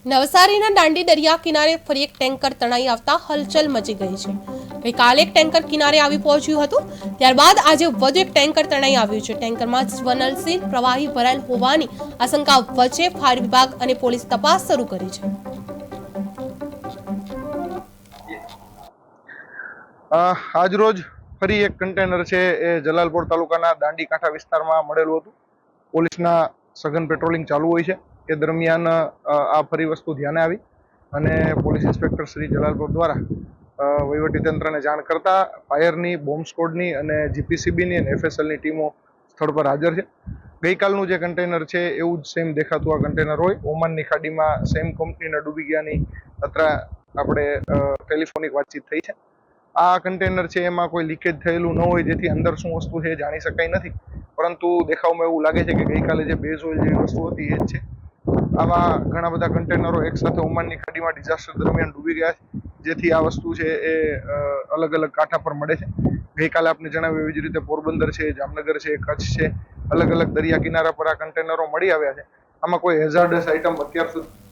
નવસારીના દાંડી દરિયા કિનારે ફરી એક ટેન્કર તણાઈ આવતા હલચલ મચી ગઈ છે। ગઈકાલે એક ટેન્કર કિનારે આવી પહોંચ્યું હતું, ત્યારબાદ આજે વધુ એક ટેન્કર તણાઈ આવ્યું છે। ટેન્કરમાં જ્વલનશીલ પ્રવાહી ભરાયેલ હોવાની આશંકા વચ્ચે ફાયર વિભાગ અને પોલીસ તપાસ શરૂ કરી છે। આજ રોજ ફરી એક કન્ટેનર છે એ જલાલપોર તાલુકાના દાંડી કાંઠા વિસ્તારમાં મળેલું હતું। પોલીસના સઘન પેટ્રોલિંગ ચાલુ હોય છે, એ દરમિયાન આ ફરી વસ્તુ ધ્યાને આવી અને પોલીસ ઇન્સ્પેક્ટર શ્રી જલાલપોર દ્વારા વહીવટીતંત્રને જાણ કરતા ફાયરની, બોમ્બ સ્કોડની અને જીપીસીબીની અને એફએસએલની ટીમો સ્થળ પર હાજર છે। ગઈકાલનું જે કન્ટેનર છે એવું જ સેમ દેખાતું આ કન્ટેનર હોય, ઓમાનની ખાડીમાં સેમ કંપનીના ડૂબી ગયાની અત્રે આપણે ટેલિફોનિક વાતચીત થઈ છે। આ કન્ટેનર છે એમાં કોઈ લીકેજ થયેલું ન હોય, જેથી અંદર શું વસ્તુ છે જાણી શકાય નથી, પરંતુ દેખાવમાં એવું લાગે છે કે ગઈકાલે જે બેઝ ઓઇલ જેવી વસ્તુ હતી એ જ છે। આવા ઘણા બધા કન્ટેનરો એકસાથે ઓમાનની ખાડીમાં ડિઝાસ્ટર દરમિયાન ડૂબી ગયા છે, જેથી આ વસ્તુ છે એ અલગ અલગ કાંઠા પર મળે છે। ગઈકાલે આપને જણાવ્યું એવી જ રીતે પોરબંદર છે, જામનગર છે, કચ્છ છે, અલગ અલગ દરિયા કિનારા પર આ કન્ટેનરો મળી આવ્યા છે। આમાં કોઈ હેઝાર્ડસ આઇટમ અત્યાર સુધી